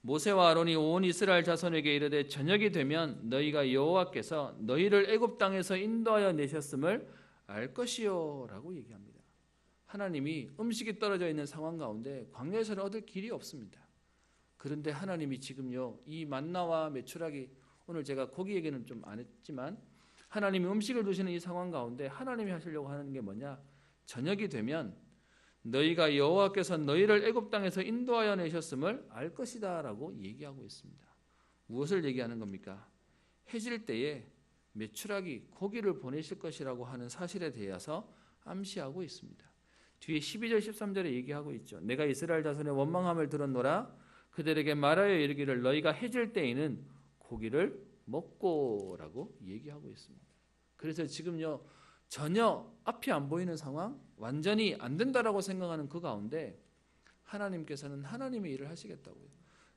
모세와 아론이 온 이스라엘 자손에게 이르되 저녁이 되면 너희가 여호와께서 너희를 애굽 땅에서 인도하여 내셨음을 알 것이요 라고 얘기합니다. 하나님이 음식이 떨어져 있는 상황 가운데 광야에서는 얻을 길이 없습니다. 그런데 하나님이 지금요 이 만나와 메추라기, 오늘 제가 고기 얘기는 좀 안 했지만 하나님이 음식을 두시는 이 상황 가운데 하나님이 하시려고 하는 게 뭐냐, 저녁이 되면 너희가 여호와께서 너희를 애굽 땅에서 인도하여 내셨음을 알 것이다 라고 얘기하고 있습니다. 무엇을 얘기하는 겁니까? 해질 때에 메추라기 고기를 보내실 것이라고 하는 사실에 대해서 암시하고 있습니다. 뒤에 12절 13절에 얘기하고 있죠. 내가 이스라엘 자손의 원망함을 들었노라. 그들에게 말하여 이르기를 너희가 해질 때에는 고기를 먹고라고 얘기하고 있습니다. 그래서 지금요 전혀 앞이 안 보이는 상황, 완전히 안 된다라고 생각하는 그 가운데 하나님께서는 하나님의 일을 하시겠다고요.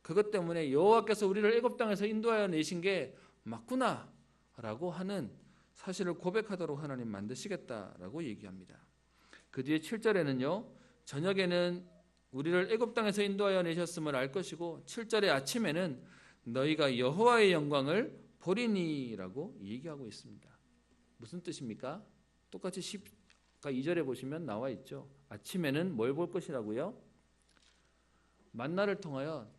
그것 때문에 여호와께서 우리를 애굽 땅에서 인도하여 내신 게 맞구나라고 하는 사실을 고백하도록 하나님 만드시겠다라고 얘기합니다. 그 뒤에 7절에는요. 저녁에는 우리를 애굽 땅에서 인도하여 내셨음을 알 것이고 7절의 아침에는 너희가 여호와의 영광을 보리니라고 얘기하고 있습니다. 무슨 뜻입니까? 똑같이 2절에 보시면 나와 있죠. 아침에는 뭘 볼 것이라고요? 만나를 통하여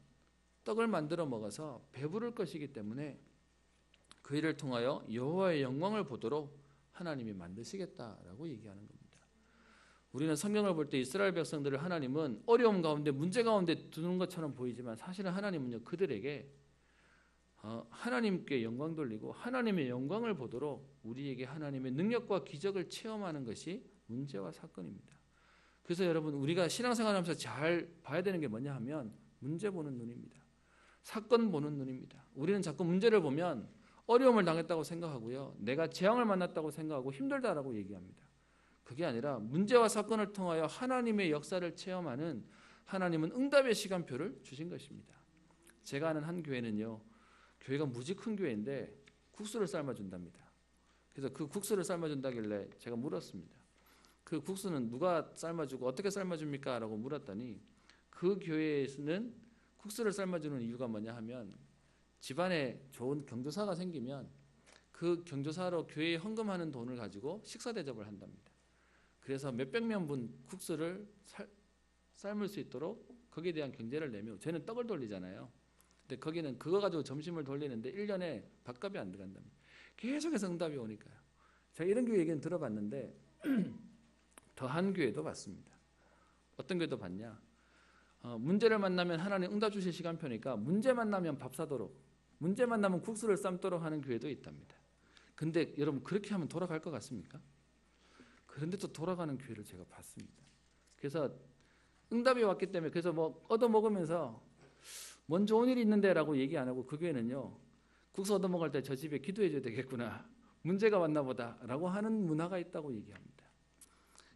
떡을 만들어 먹어서 배부를 것이기 때문에 그 일을 통하여 여호와의 영광을 보도록 하나님이 만드시겠다라고 얘기하는 겁니다. 우리는 성경을 볼 때 이스라엘 백성들을 하나님은 어려움 가운데 문제 가운데 두는 것처럼 보이지만 사실은 하나님은요 그들에게 하나님께 영광 돌리고 하나님의 영광을 보도록 우리에게 하나님의 능력과 기적을 체험하는 것이 문제와 사건입니다. 그래서 여러분 우리가 신앙생활하면서 잘 봐야 되는 게 뭐냐 하면 문제 보는 눈입니다. 사건 보는 눈입니다. 우리는 자꾸 문제를 보면 어려움을 당했다고 생각하고요. 내가 재앙을 만났다고 생각하고 힘들다라고 얘기합니다. 그게 아니라 문제와 사건을 통하여 하나님의 역사를 체험하는 하나님은 응답의 시간표를 주신 것입니다. 제가 아는 한 교회는요. 교회가 무지 큰 교회인데 국수를 삶아준답니다. 그래서 그 국수를 삶아준다길래 제가 물었습니다. 그 국수는 누가 삶아주고 어떻게 삶아줍니까? 라고 물었더니 그 교회에서는 국수를 삶아주는 이유가 뭐냐 하면 집안에 좋은 경조사가 생기면 그 경조사로 교회에 헌금하는 돈을 가지고 식사 대접을 한답니다. 그래서 몇백 명분 국수를 삶을 수 있도록 거기에 대한 경제를 내며 저희는 떡을 돌리잖아요. 근데 거기는 그거 가지고 점심을 돌리는데 1년에 밥값이 안 들어간답니다. 계속해서 응답이 오니까요. 제가 이런 교회 얘기는 들어봤는데 더한 교회도 봤습니다. 어떤 교회도 봤냐? 문제를 만나면 하나님 응답 주실 시간표니까 문제 만나면 밥 사도록, 문제 만나면 국수를 삶도록 하는 교회도 있답니다. 근데 여러분 그렇게 하면 돌아갈 것 같습니까? 그런데 또 돌아가는 교회를 제가 봤습니다. 그래서 응답이 왔기 때문에 그래서 뭐 얻어먹으면서 뭔 좋은 일이 있는데라고 얘기 안 하고 그 교회는요. 국수 얻어먹을 때 저 집에 기도해 줘야 되겠구나. 문제가 왔나 보다라고 하는 문화가 있다고 얘기합니다.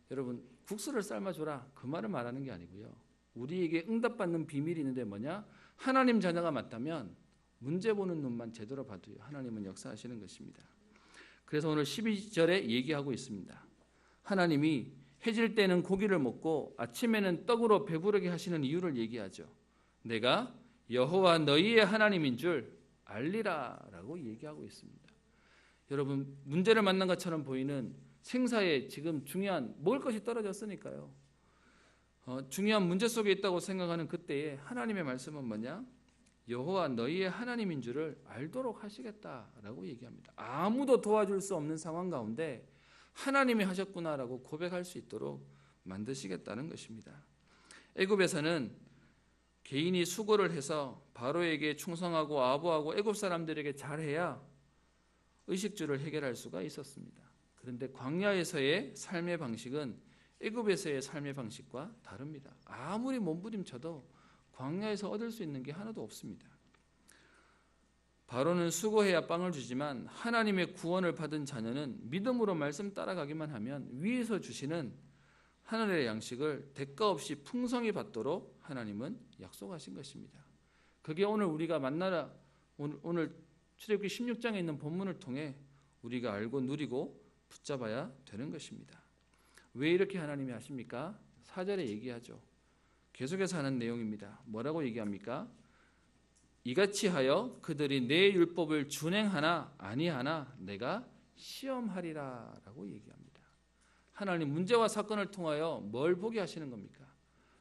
여러분 국수를 삶아줘라 그 말을 말하는 게 아니고요. 우리에게 응답받는 비밀이 있는데 뭐냐? 하나님 자녀가 맞다면 문제 보는 눈만 제대로 봐도요. 하나님은 역사하시는 것입니다. 그래서 오늘 12절에 얘기하고 있습니다. 하나님이 해질 때는 고기를 먹고 아침에는 떡으로 배부르게 하시는 이유를 얘기하죠. 내가 여호와 너희의 하나님인 줄 알리라 라고 얘기하고 있습니다. 여러분 문제를 만난 것처럼 보이는 생사에 지금 중요한 먹을 것이 떨어졌으니까요. 중요한 문제 속에 있다고 생각하는 그때에 하나님의 말씀은 뭐냐? 여호와 너희의 하나님인 줄을 알도록 하시겠다라고 얘기합니다. 아무도 도와줄 수 없는 상황 가운데 하나님이 하셨구나라고 고백할 수 있도록 만드시겠다는 것입니다. 애굽에서는 개인이 수고를 해서 바로에게 충성하고 아부하고 애굽 사람들에게 잘해야 의식주를 해결할 수가 있었습니다. 그런데 광야에서의 삶의 방식은 애굽에서의 삶의 방식과 다릅니다. 아무리 몸부림쳐도 광야에서 얻을 수 있는 게 하나도 없습니다. 바로는 수고해야 빵을 주지만 하나님의 구원을 받은 자녀는 믿음으로 말씀 따라가기만 하면 위에서 주시는 하늘의 양식을 대가 없이 풍성히 받도록 하나님은 약속하신 것입니다. 그게 오늘 우리가 만나라 오늘 출애굽기 16장에 있는 본문을 통해 우리가 알고 누리고 붙잡아야 되는 것입니다. 왜 이렇게 하나님이 하십니까? 4절에 얘기하죠. 계속해서 하는 내용입니다. 뭐라고 얘기합니까? 이같이 하여 그들이 내 율법을 준행하나 아니하나 내가 시험하리라 라고 얘기합니다. 하나님 문제와 사건을 통하여 뭘 보게 하시는 겁니까?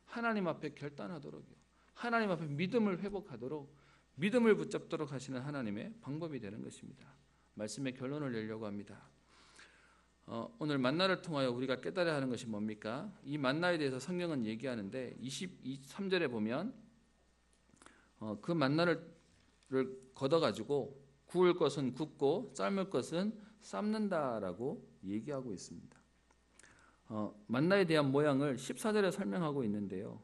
하나님 앞에 결단하도록요. 하나님 앞에 믿음을 회복하도록, 믿음을 붙잡도록 하시는 하나님의 방법이 되는 것입니다. 말씀의 결론을 내려고 합니다. 오늘 만나를 통하여 우리가 깨달아야 하는 것이 뭡니까? 이 만나에 대해서 성경은 얘기하는데 23절에 보면 그 만나를 걷어가지고 구울 것은 굽고 삶을 것은 삶는다라고 얘기하고 있습니다. 만나에 대한 모양을 14절에 설명하고 있는데요.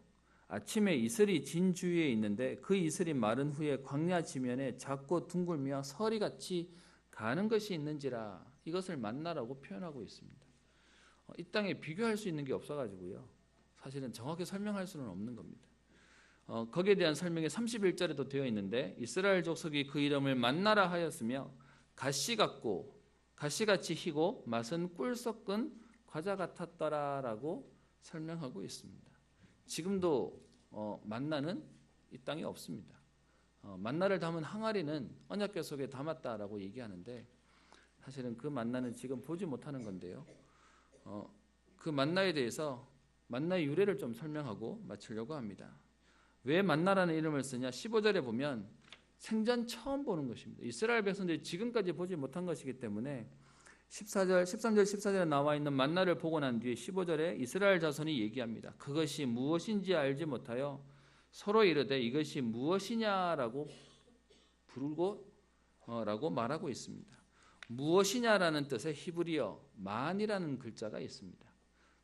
아침에 이슬이 진 주위에 있는데 그 이슬이 마른 후에 광야 지면에 작고 둥글며 서리같이 가는 것이 있는지라, 이것을 만나라고 표현하고 있습니다. 이 땅에 비교할 수 있는 게 없어가지고요. 사실은 정확히 설명할 수는 없는 겁니다. 거기에 대한 설명이 31절에도 되어 있는데 이스라엘 족속이 그 이름을 만나라 하였으며 가시 같고 가시같이 희고 맛은 꿀 섞은 과자 같았더라라고 설명하고 있습니다. 지금도 만나는 이 땅에 없습니다. 만나를 담은 항아리는 언약궤 속에 담았다라고 얘기하는데 사실은 그 만나는 지금 보지 못하는 건데요. 그 만나에 대해서 만나의 유래를 좀 설명하고 마치려고 합니다. 왜 만나라는 이름을 쓰냐? 15절에 보면 생전 처음 보는 것입니다. 이스라엘 백성들이 지금까지 보지 못한 것이기 때문에 13절, 14절에 나와 있는 만나를 보고 난 뒤에 15절에 이스라엘 자손이 얘기합니다. 그것이 무엇인지 알지 못하여 서로 이르되 이것이 무엇이냐라고 부르고 라고 말하고 있습니다. 무엇이냐라는 뜻의 히브리어 만이라는 글자가 있습니다.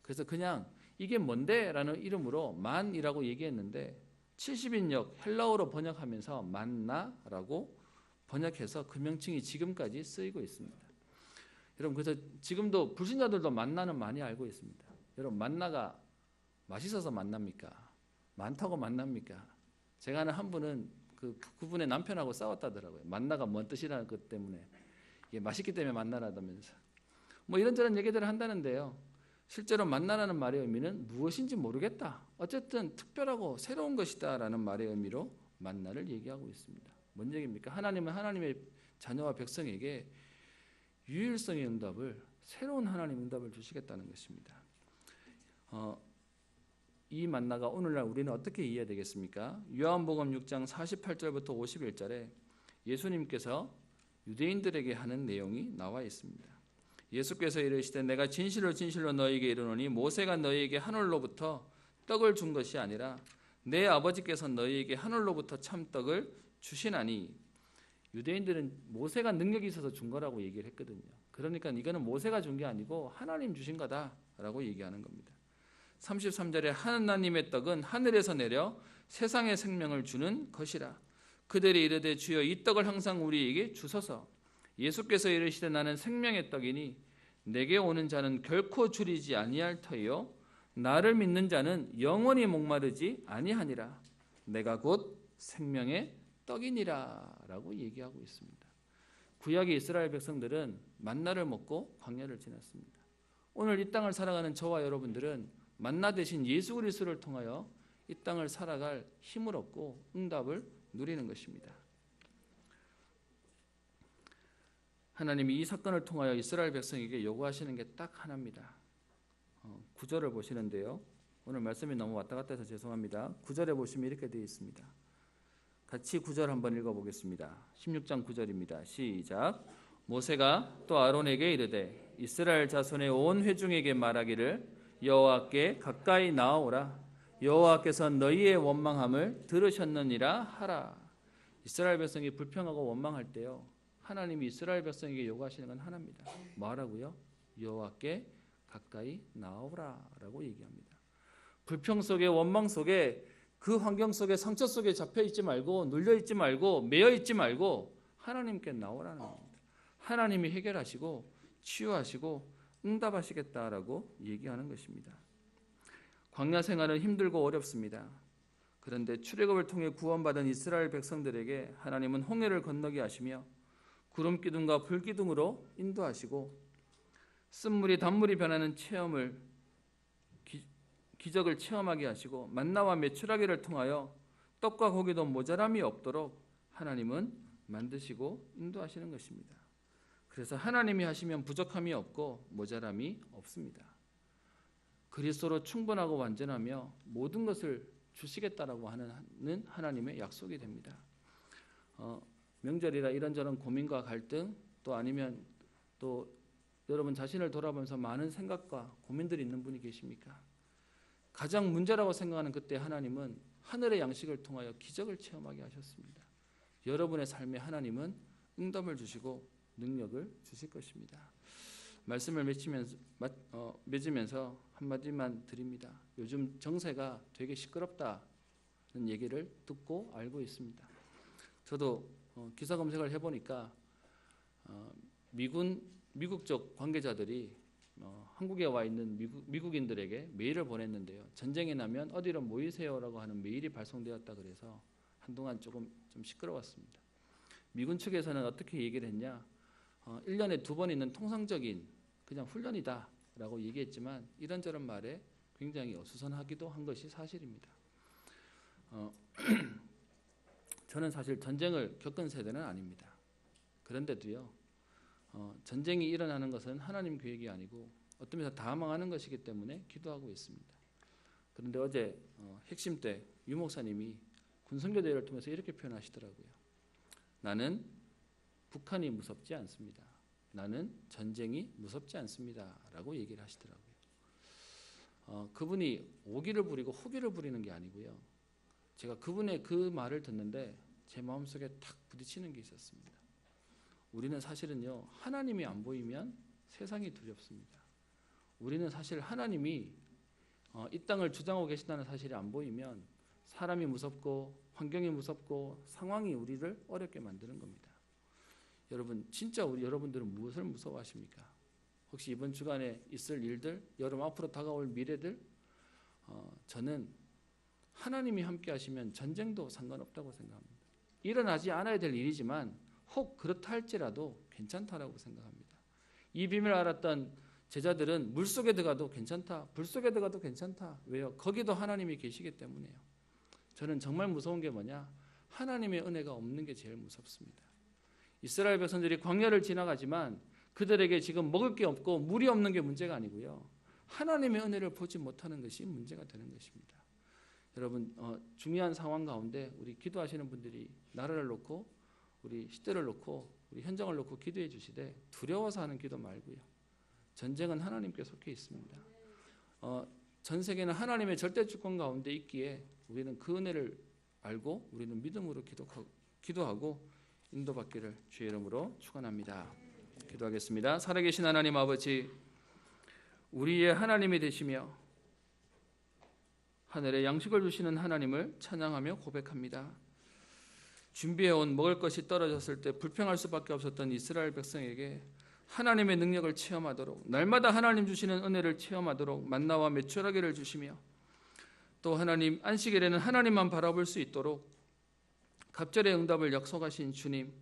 그래서 그냥 이게 뭔데? 라는 이름으로 만이라고 얘기했는데 70인역 헬라어로 번역하면서 만나라고 번역해서 그 명칭이 지금까지 쓰이고 있습니다. 여러분, 그래서 지금도 불신자들도 만나는 많이 알고 있습니다. 여러분, 만나가 맛있어서 만납니까? 많다고 만납니까? 제가 아는 한 분은 그분의 남편하고 싸웠다더라고요. 만나가 뭔 뜻이라는 것 때문에, 이게 맛있기 때문에 만나라다면서 뭐 이런저런 얘기들을 한다는데요. 실제로 만나라는 말의 의미는 무엇인지 모르겠다, 어쨌든 특별하고 새로운 것이다 라는 말의 의미로 만나를 얘기하고 있습니다. 뭔 얘기입니까? 하나님은 하나님의 자녀와 백성에게 유일성의 응답을, 새로운 하나님의 응답을 주시겠다는 것입니다. 이 만나가 오늘날 우리는 어떻게 이해해야 되겠습니까? 요한복음 6장 48절부터 51절에 예수님께서 유대인들에게 하는 내용이 나와 있습니다. 예수께서 이르시되 내가 진실로 진실로 너희에게 이르노니 모세가 너희에게 하늘로부터 떡을 준 것이 아니라 내 아버지께서 너희에게 하늘로부터 참떡을 주시나니. 유대인들은 모세가 능력이 있어서 준 거라고 얘기를 했거든요. 그러니까 이거는 모세가 준 게 아니고 하나님 주신 거다라고 얘기하는 겁니다. 33절에 하나님의 떡은 하늘에서 내려 세상의 생명을 주는 것이라. 그들이 이르되 주여 이 떡을 항상 우리에게 주소서. 예수께서 이르시되 나는 생명의 떡이니 내게 오는 자는 결코 줄이지 아니할 터이요 나를 믿는 자는 영원히 목마르지 아니하니라. 내가 곧 생명의 떡이니라 라고 얘기하고 있습니다. 구약의 이스라엘 백성들은 만나를 먹고 광야를 지났습니다. 오늘 이 땅을 살아가는 저와 여러분들은 만나 대신 예수 그리스도를 통하여 이 땅을 살아갈 힘을 얻고 응답을 누리는 것입니다. 하나님이 이 사건을 통하여 이스라엘 백성에게 요구하시는 게 딱 하나입니다. 9절을 보시는데요. 오늘 말씀이 너무 왔다 갔다 해서 죄송합니다. 9절에 보시면 이렇게 되어 있습니다. 같이 9절 한번 읽어보겠습니다. 16장 9절입니다. 시작. 모세가 또 아론에게 이르되 이스라엘 자손의 온 회중에게 말하기를 여호와께 가까이 나아오라. 여호와께서 너희의 원망함을 들으셨느니라 하라. 이스라엘 백성이 불평하고 원망할 때요, 하나님이 이스라엘 백성에게 요구하시는 건 하나입니다. 뭐라고요? 여호와께 가까이 나오라 라고 얘기합니다. 불평 속에, 원망 속에, 그 환경 속에, 상처 속에 잡혀 있지 말고, 눌려 있지 말고, 매여 있지 말고 하나님께 나오라는 겁니다. 하나님이 해결하시고 치유하시고 응답하시겠다라고 얘기하는 것입니다. 광야 생활은 힘들고 어렵습니다. 그런데 출애굽을 통해 구원받은 이스라엘 백성들에게 하나님은 홍해를 건너게 하시며 구름 기둥과 불 기둥으로 인도하시고 쓴물이 단물이 변하는 기적을 체험하게 하시고 만나와 메추라기를 통하여 떡과 고기도 모자람이 없도록 하나님은 만드시고 인도하시는 것입니다. 그래서 하나님이 하시면 부족함이 없고 모자람이 없습니다. 그리스도로 충분하고 완전하며 모든 것을 주시겠다라고 하는 하나님의 약속이 됩니다. 명절이라 이런저런 고민과 갈등 또 아니면 또 여러분 자신을 돌아보면서 많은 생각과 고민들이 있는 분이 계십니까? 가장 문제라고 생각하는 그때 하나님은 하늘의 양식을 통하여 기적을 체험하게 하셨습니다. 여러분의 삶에 하나님은 응답을 주시고 능력을 주실 것입니다. 말씀을 맺으면서 한마디만 드립니다. 요즘 정세가 되게 시끄럽다는 얘기를 듣고 알고 있습니다. 저도 기사 검색을 해보니까 미국 쪽 관계자들이 한국에 와 있는 미국인들에게 메일을 보냈는데요. 전쟁이 나면 어디로 모이세요라고 하는 메일이 발송되었다 그래서 한동안 조금 좀 시끄러웠습니다. 미군 측에서는 어떻게 얘기를 했냐? 1년에 2번 있는 통상적인 그냥 훈련이다라고 얘기했지만 이런저런 말에 굉장히 어수선하기도 한 것이 사실입니다. 저는 사실 전쟁을 겪은 세대는 아닙니다. 그런데도요. 전쟁이 일어나는 것은 하나님 계획이 아니고 어떤 면에서 다 망하는 것이기 때문에 기도하고 있습니다. 그런데 어제 핵심 때 유 목사님이 군선교대회를 통해서 이렇게 표현하시더라고요. 나는 북한이 무섭지 않습니다. 나는 전쟁이 무섭지 않습니다. 라고 얘기를 하시더라고요. 그분이 오기를 부리고 호기를 부리는 게 아니고요. 제가 그분의 그 말을 듣는데 제 마음속에 탁 부딪히는 게 있었습니다. 우리는 사실은요, 하나님이 안 보이면 세상이 두렵습니다. 우리는 사실 하나님이 이 땅을 주장하고 계신다는 사실이 안 보이면 사람이 무섭고 환경이 무섭고 상황이 우리를 어렵게 만드는 겁니다. 여러분, 진짜 여러분들은 무엇을 무서워하십니까? 혹시 이번 주간에 있을 일들, 여러분 앞으로 다가올 미래들, 저는 하나님이 함께 하시면 전쟁도 상관없다고 생각합니다. 일어나지 않아야 될 일이지만 혹 그렇다 할지라도 괜찮다라고 생각합니다. 이 비밀을 알았던 제자들은 물속에 들어가도 괜찮다, 불속에 들어가도 괜찮다. 왜요? 거기도 하나님이 계시기 때문에요. 저는 정말 무서운 게 뭐냐? 하나님의 은혜가 없는 게 제일 무섭습니다. 이스라엘 백성들이 광야를 지나가지만 그들에게 지금 먹을 게 없고 물이 없는 게 문제가 아니고요. 하나님의 은혜를 보지 못하는 것이 문제가 되는 것입니다. 여러분, 중요한 상황 가운데 우리 기도하시는 분들이 나라를 놓고 우리 시대를 놓고 우리 현장을 놓고 기도해 주시되 두려워서 하는 기도 말고요. 전쟁은 하나님께 속해 있습니다. 전 세계는 하나님의 절대 주권 가운데 있기에 우리는 그 은혜를 알고 우리는 믿음으로 기도하고 인도받기를 주의 이름으로 축원합니다. 기도하겠습니다. 살아계신 하나님 아버지, 우리의 하나님이 되시며 하늘에 양식을 주시는 하나님을 찬양하며 고백합니다. 준비해온 먹을 것이 떨어졌을 때 불평할 수밖에 없었던 이스라엘 백성에게 하나님의 능력을 체험하도록, 날마다 하나님 주시는 은혜를 체험하도록 만나와 메추라기를 주시며 또 하나님 안식일에는 하나님만 바라볼 수 있도록 갑절의 응답을 약속하신 주님,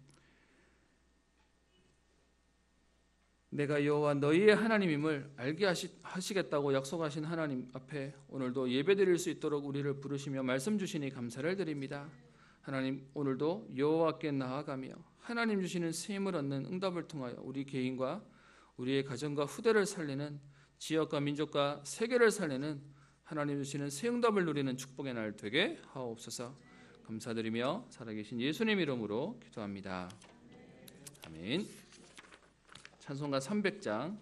내가 여호와 너희의 하나님임을 알게 하시겠다고 약속하신 하나님 앞에 오늘도 예배드릴 수 있도록 우리를 부르시며 말씀 주시니 감사를 드립니다. 하나님, 오늘도 여호와께 나아가며 하나님 주시는 새 힘을 얻는 응답을 통하여 우리 개인과 우리의 가정과 후대를 살리는, 지역과 민족과 세계를 살리는 하나님 주시는 새 응답을 누리는 축복의 날 되게 하옵소서. 감사드리며 살아계신 예수님 이름으로 기도합니다. 아멘. 찬송가 300장